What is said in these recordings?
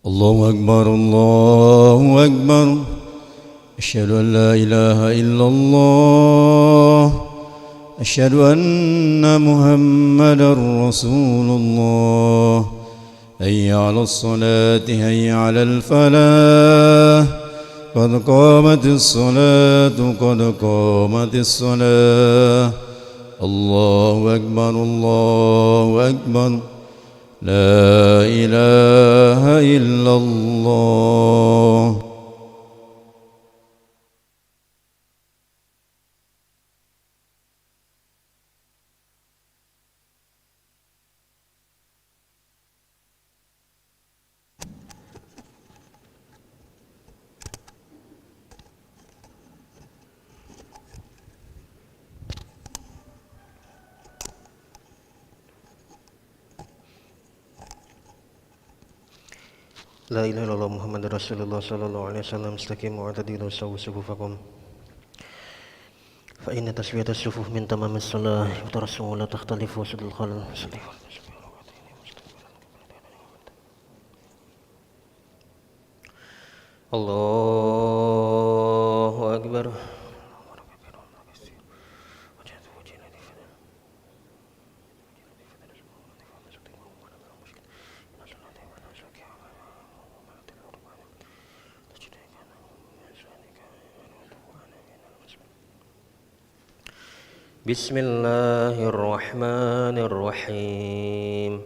الله أكبر الله أكبر أشهد أن لا إله إلا الله أشهد أن محمدا رسول الله هيا على الصلاة هيا على الفلاح قد قامت الصلاة قد قامت الصلاة الله أكبر الله أكبر لا إله إلا الله. لا إله إلا الله محمد رسول الله صلى الله عليه وسلم استقيموا واعتدلوا سووا صفوفكم فإن تسوية الصفوف من تمام الصلاة وترسموا لا تختلفوا سد الخلل. الله أكبر. بسم الله الرحمن الرحيم.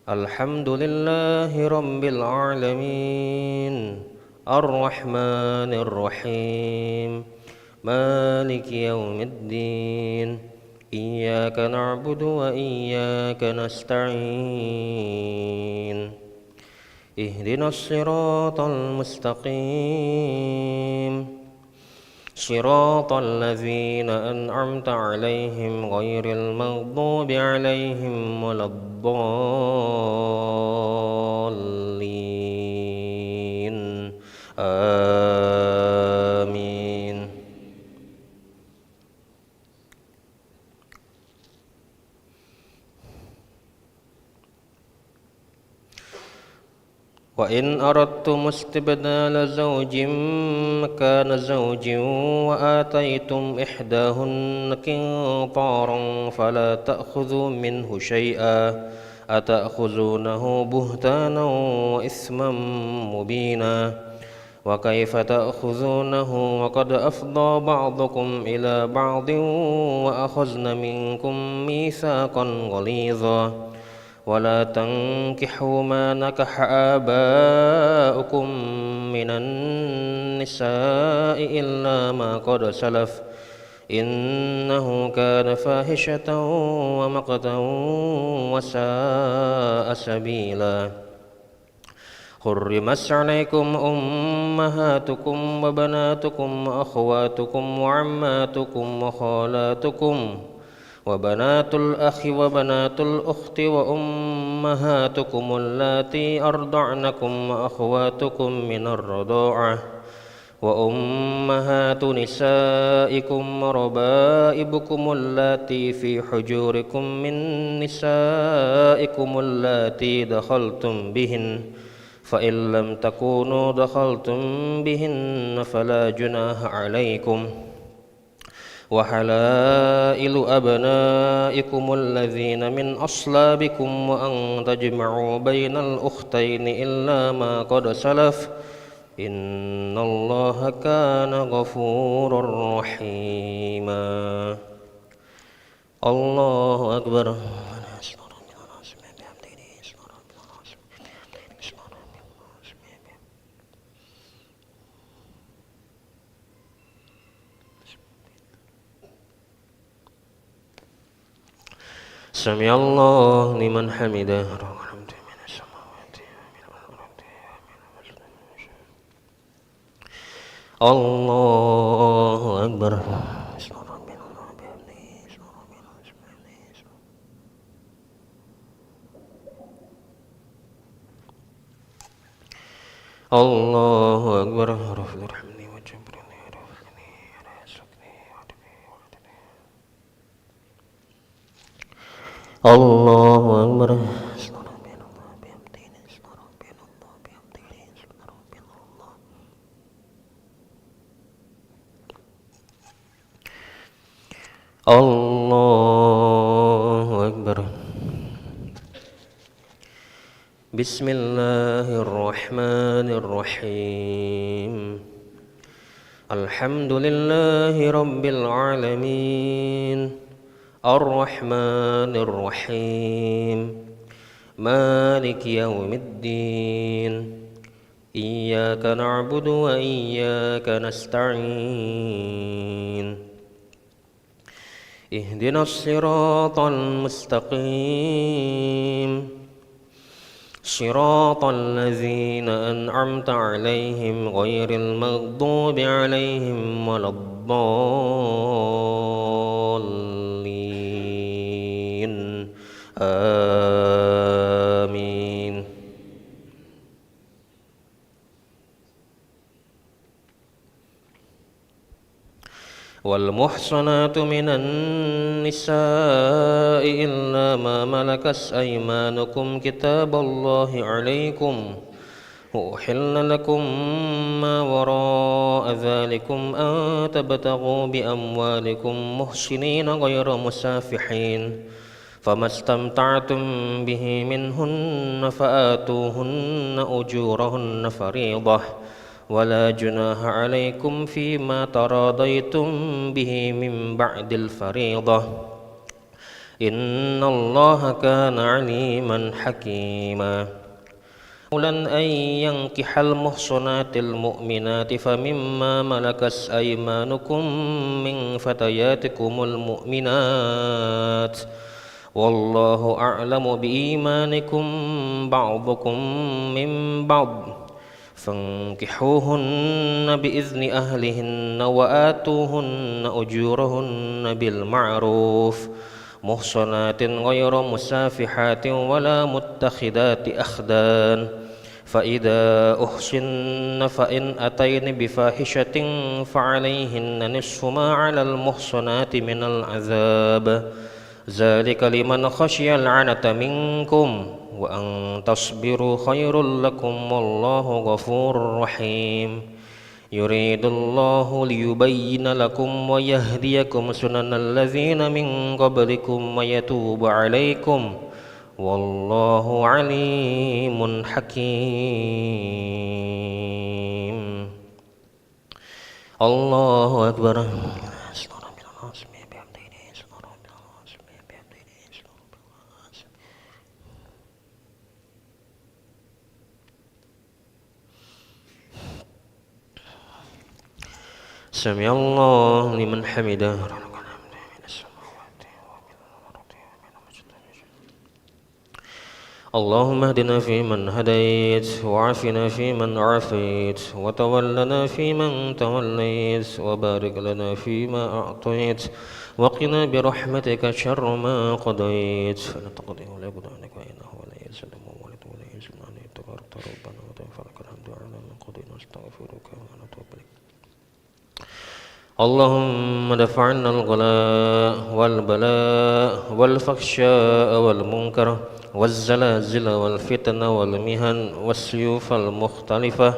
الحمد لله رب العالمين الرحمن الرحيم مالك يوم الدين إياك نعبد وإياك نستعين اهدنا الصراط المستقيم صراط الذين أنعمت عليهم غير المغضوب عليهم ولا الضالين آمين. وإن أردتم استبدال زوج مكان زوج وآتيتم إحداهن قنطارا فلا تأخذوا منه شيئا أتأخذونه بهتانا وإثما مبينا وكيف تأخذونه وقد أفضى بعضكم إلى بعض وأخذن منكم ميثاقا غليظا ولا تنكحوا ما نكح آباؤكم من النساء إلا ما قد سلف إنه كان فاحشة ومقتا وساء سبيلا. حرمت عليكم أمهاتكم وبناتكم وأخواتكم وعماتكم وخالاتكم وبنات الأخ وبنات الأخت وأمهاتكم اللاتي أرضعنكم وأخواتكم من الرضاعة وأمهات نسائكم وربائبكم اللاتي في حجوركم من نسائكم اللاتي دخلتم بهن فإن لم تكونوا دخلتم بهن فلا جناح عليكم وحلائل أبنائكم الذين من أصلابكم وأن تجمعوا بين الأختين إلا ما قد سلف إن الله كان غفورا رحيما. الله أكبر. سمع الله لمن حمده. الله أكبر. الله أكبر. الله أكبر. الله أكبر. بسم الله الرحمن الرحيم. الحمد لله رب العالمين الرحمن الرحيم مالك يوم الدين إياك نعبد وإياك نستعين اهدنا الصراط المستقيم صراط الذين أنعمت عليهم غير المغضوب عليهم ولا الضالين آمين. والمحصنات من النساء إلا ما ملكت أيمانكم كتاب الله عليكم أحل لكم ما وراء ذلكم أن تبتغوا بأموالكم محصنين غير مسافحين فما استمتعتم به منهن فآتوهن أجورهن فريضة ولا جناح عليكم فيما تراضيتم به من بعد الفريضة إن الله كان عليما حكيما. أن ينكح المحصنات المؤمنات فمما ملكت أيمانكم من فتياتكم المؤمنات والله أعلم بإيمانكم بعضكم من بعض فانكحوهن بإذن أهلهن وآتوهن أجورهن بالمعروف محصنات غير مسافحات ولا متخذات أخدان فإذا أحصن فإن أتين بفاحشة فعليهن نصف ما على المحصنات من العذاب ذلك لمن خشي العنة منكم وأن تصبروا خير لكم والله غفور رحيم. يريد الله ليبين لكم ويهديكم سنن الذين من قبلكم ويتوب عليكم والله عليم حكيم. الله أكبر. سمع الله لمن حمده. اللهم اهدنا فيمن هديت وعافنا فيمن عافيت وتولنا فيمن توليت وبارك لنا فيما أعطيت وقنا برحمتك شر ما قضيت فلا تقضي ولا يقضى عنك وإنه ولا يزل وولد ولا يزل عليك تبارك ربنا وتغفرك الحمد على من قضينا نستغفرك ونتوب إليك. اللهم دفع عنا الغلاء والبلاء والفحشاء والمنكر والزلازل والفتن والمهن والسيوف المختلفة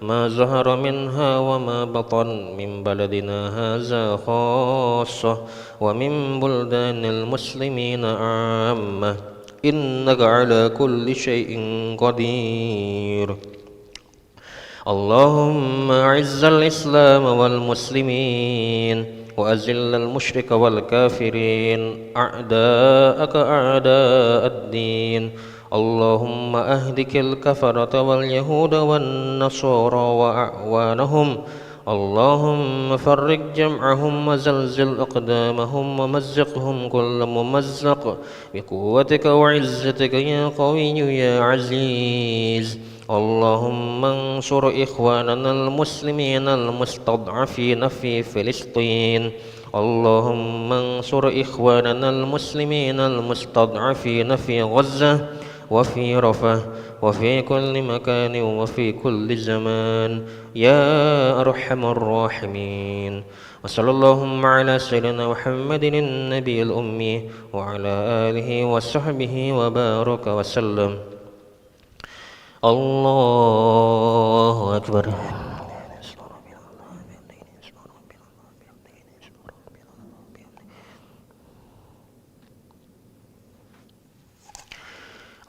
ما ظهر منها وما بطن من بلدنا هذا خاصة ومن بلدان المسلمين عامة إنك على كل شيء قدير. اللهم أعز الإسلام والمسلمين وأذل المشرك والكافرين أعداءك أعداء الدين. اللهم أهلك الكفرة واليهود والنصارى وأعوانهم. اللهم فرق جمعهم وزلزل أقدامهم ومزقهم كل ممزق بقوتك وعزتك يا قوي يا عزيز. اللهم انصر إخواننا المسلمين المستضعفين في فلسطين. اللهم انصر إخواننا المسلمين المستضعفين في غزة وفي رفح وفي كل مكان وفي كل زمان يا أرحم الراحمين. وصلى اللهم على سيدنا محمد النبي الأمي وعلى آله وصحبه وبارك وسلم. الله أكبر.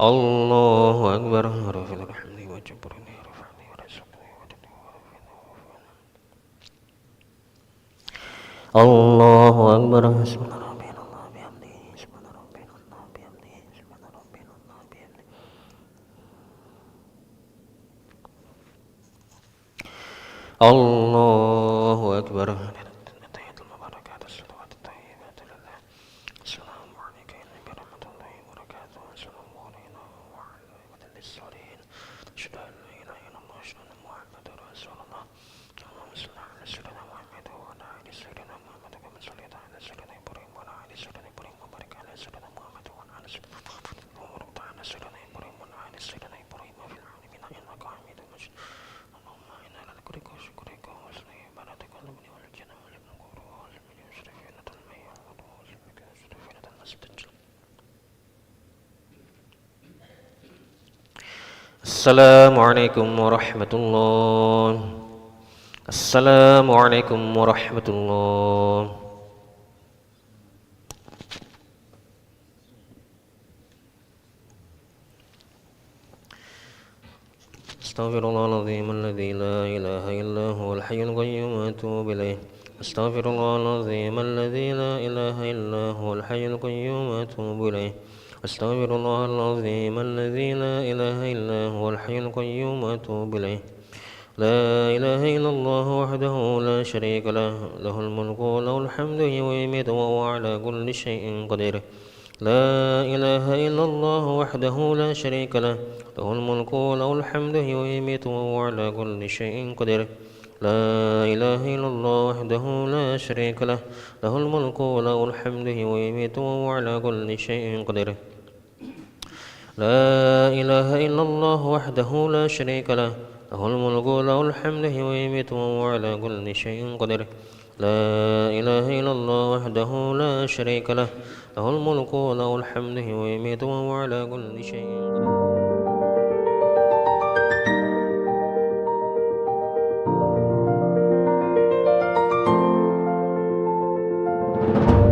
الله أكبر رفع لك حمدي وجبرني ورفعني ورزقني الله أكبر سبحان ربي الله بحمده سبحان ربي الله بحمده سبحان ربي الله بحمده الله أكبر التحيات المباركات الصلوات الطيبات لله السلام عليك ورحمة الله وبركاته السلام علينا وعلى عباد الصالحين أشهد أن لا إله إلا الله أشهد أن محمدا رسول الله اللهم صل على سيدنا محمد وعلى آل سيدنا محمد كما صليت على سيدنا إبراهيم وعلى آل سيدنا إبراهيم وبارك على سيدنا محمد وعلى آل سيدنا محمد وبارك على سيدنا إبراهيم وعلى آل سيدنا إبراهيم في العالمين إنك حميد مجيد اللهم إنا نذكرك وشكرك وحسن عبادتك والأمن والجنة والنور والمن سفينة الماء والمسجد سفينة المسجد. السلام عليكم ورحمة الله. السلام عليكم ورحمة الله. أستغفر الله العظيم الذي لا إله إلا هو الحي القيوم وأتوب إليه. أستغفر الله العظيم الذي لا إله إلا هو الحي القيوم وأتوب إليه. أستغفر الله العظيم الذي لا إله إلا هو الحي القيوم وأتوب إليه. لا إله إلا الله وحده لا شريك له له الملك وله الحمد ويميت وهو على كل شيء قدير. لا إله إلا الله وحده لا شريك له له الملك وله الحمد ويميت وهو على كل شيء قدير. لا إله إلا الله وحده لا شريك له له الملك وله الحمد ويميت وهو على كل شيء قدير. لا إله إلا الله وحده لا شريك له له الملك وله الحمد ويميت وهو على كل شيء قدير. لا إله إلا الله وحده لا شريك له له الملك وله الحمد ويميت وهو على كل شيء قدير.